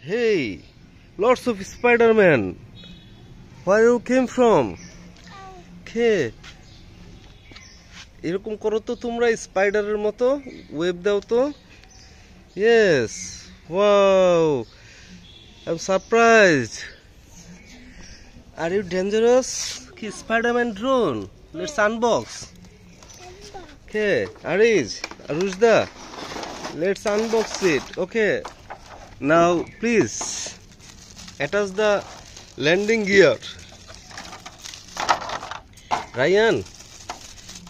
Hey, lots of Spider-Man. Where you came from? Okay. এরকম করো তো তোমরা স্পাইডারের মতো ওয়েব দাও তো Yes. Wow. I'm surprised. Are you dangerous? কি Spider-Man drone? Let's unbox. Okay, Aruzda, let's unbox it. Okay. Now, please attach the landing gear. Ryan,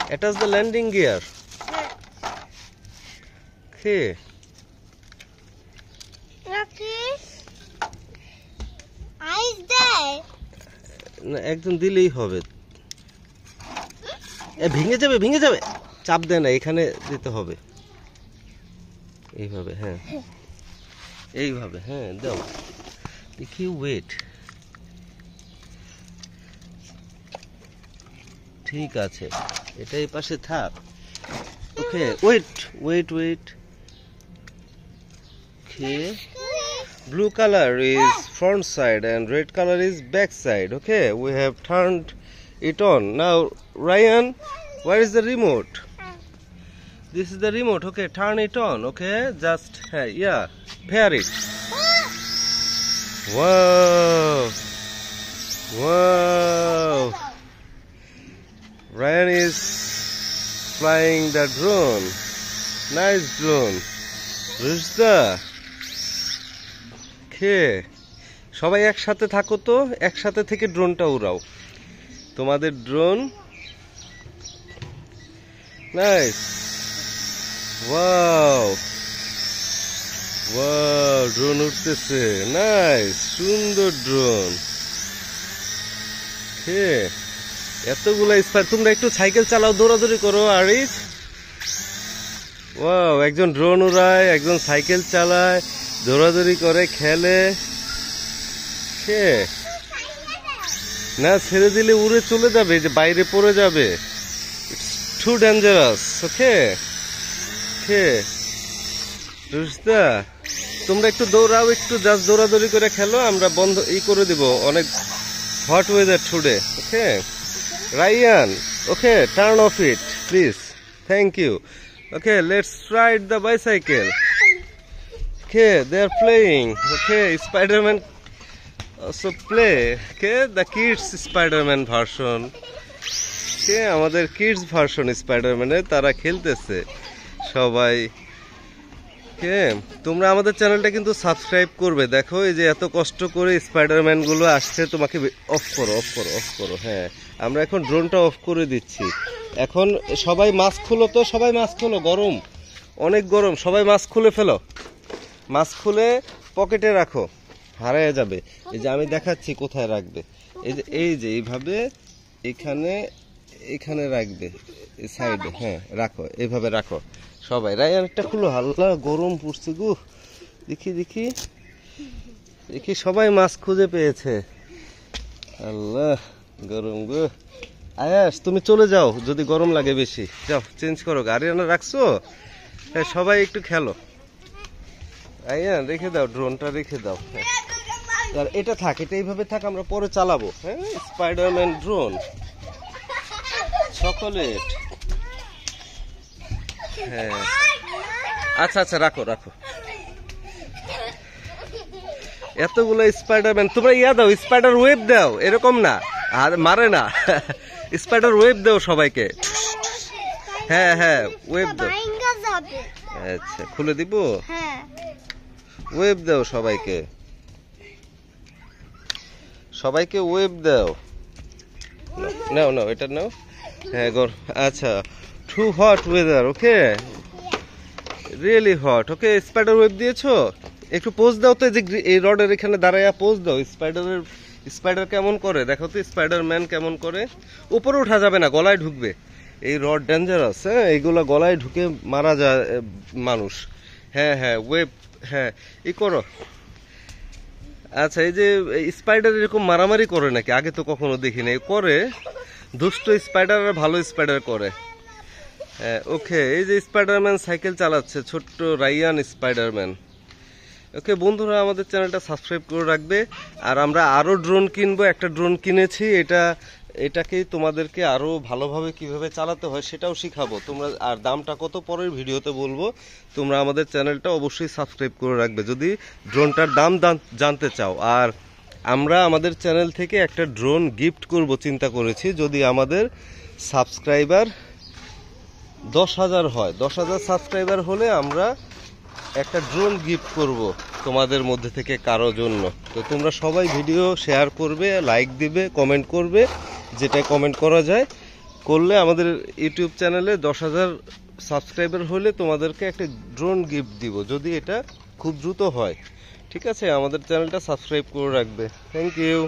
attach the landing gear. Okay. না একদম দিলেই হবে ভেঙে যাবে চাপ দেয় না এখানে দিতে হবে এইভাবে হ্যাঁ দাও দেখি ওয়েট ঠিক আছে এটা এই পাশে থাক okay wait okay blue color is front side and red color is back side. Okay, we have turned it on. Now Ryan, where is the remote? This is the remote. Okay, turn it on. Okay, just yeah, pair it. Wow. Ryan is flying the drone. Nice drone. Ruzda, সবাই একসাথে থাকো তো একসাথে থেকে ড্রোনটা উড়াও তোমাদের drone nice wow drone উঠতেছে নাইস সুন্দর ড্রোন এতগুলা তোমরা একটু সাইকেল চালাও দৌড়াদৌড়ি করো আরিস ওয়াও একজন ড্রোন উড়ায় একজন সাইকেল চালায় দৌড়াদৌড়ি করে খেলে না ছেড়ে দিলে উড়ে চলে যাবে যে বাইরে পড়ে যাবে টু ডেঞ্জারাস ওকে তোমরা একটু দৌড়াও একটু জাস্ট দৌড়াদৌড়ি করে খেলো আমরা বন্ধ করে দিব অনেক hot weather today okay Ryan okay turn off it please thank you okay let's ride the bicycle Okay, they are playing. Okay, Spider-Man also play. Okay, the kids Spider-Man version. Okay, আমাদের kids version Spider-Man এ তারা খেলতেছে সবাই। Okay, তোমরা আমাদের চ্যানেলটা কিন্তু subscribe করবে দেখো এই যে এত কষ্ট করে স্পাইডারম্যান গুলো আসছে তোমাকে অফ করো হ্যাঁ আমরা এখন ড্রোনটা অফ করে দিচ্ছি এখন সবাই মাস্ক খুলো তো সবাই মাস্ক খুলো গরম অনেক গরম সবাই মাস্ক খুলে ফেলো মাস্ক খুলে পকেটে রাখো হারিয়ে যাবে এই যে আমি দেখাচ্ছি কোথায় রাখবে এই যে এইভাবে এখানে রাখবে এই সাইডে হ্যাঁ রাখো এইভাবে রাখো সবাই রায়ান একটা খুলো হালকা গরম পড়ছে গো দেখি সবাই মাস্ক খুঁজে পেয়েছে আল্লাহ গরম গো আয়াস তুমি চলে যাও যদি গরম লাগে বেশি যাও চেঞ্জ করো গাড়ি আনা রাখছো হ্যাঁ সবাই একটু খেলো আয়ান রেখে দাও ড্রোনটা রেখে দাও আর এটা থাক এটা এইভাবে থাক আমরা পরে চালাবো হ্যাঁ স্পাইডারম্যান ড্রোন চকোলেট হ্যাঁ আচ্ছা রাখো এতগুলো স্পাইডারম্যান তোমরা দাও স্পাইডার ওয়েব দাও এরকম না আর মারে না স্পাইডার ওয়েব দাও সবাইকে হ্যাঁ ওয়েব দাও আচ্ছা খুলে দিব হ্যাঁ ওয়েব দাও সবাইকে ওয়েব দাও নাও এটা নাও হ্যাঁ আচ্ছা টু হট ওয়েদার ওকে রিয়েলি হট ওকে স্পাইডার ওয়েব দিয়েছো একটু পোজ দাও তো যে এই রডের এখানে দাঁড়ায়া পোজ দাও স্পাইডার কেমন করে দেখো তো স্পাইডারম্যান কেমন করে উপরে ওঠা যাবে না গলায় ঢুকবে এই রড ডেঞ্জারাস হ্যাঁ এইগুলা গলায় ঢুকে মারা যায় মানুষ হ্যাঁ ওয়েব হ্যাঁ করো আচ্ছা এই যে স্পাইডার এরকম মারামারি করে নাকি আগে তো কখনো দেখিনি করে দুষ্ট স্পাইডার আর ভালো স্পাইডার করে ওকে এই যে স্পাইডারম্যান সাইকেল চালাচ্ছে ছোট্ট রায়ান স্পাইডারম্যান ওকে বন্ধুরা, আমাদের চ্যানেলটা সাবস্ক্রাইব করে রাখবে। আর আমরা আরও ড্রোন কিনবো, একটা ড্রোন কিনেছি, এটাকেই তোমাদেরকে আরও ভালোভাবে কিভাবে চালাতে হয় সেটাও শিখাবো তোমরা। আর দামটা কত পরের ভিডিওতে বলবো। তোমরা আমাদের চ্যানেলটা অবশ্যই সাবস্ক্রাইব করে রাখবে যদি ড্রোনটার দাম জানতে চাও। আর আমরা আমাদের চ্যানেল থেকে একটা ড্রোন গিফট করব চিন্তা করেছি, যদি আমাদের সাবস্ক্রাইবার 10,000 হয়। 10,000 সাবস্ক্রাইবার হলে আমরা একটা ড্রোন গিফট করব তোমাদের মধ্যে থেকে কারো জন্য। তো তোমরা সবাই ভিডিও শেয়ার করবে, লাইক দিবে, কমেন্ট করবে, যেটা কমেন্ট করা যায় করলে আমাদের ইউটিউব চ্যানেলে 10,000 সাবস্ক্রাইবার হলে তোমাদেরকে একটা ড্রোন গিফট দিব, যদি এটা খুব দ্রুত হয়। ঠিক আছে, আমাদের চ্যানেলটা সাবস্ক্রাইব করে রাখবে। Thank you.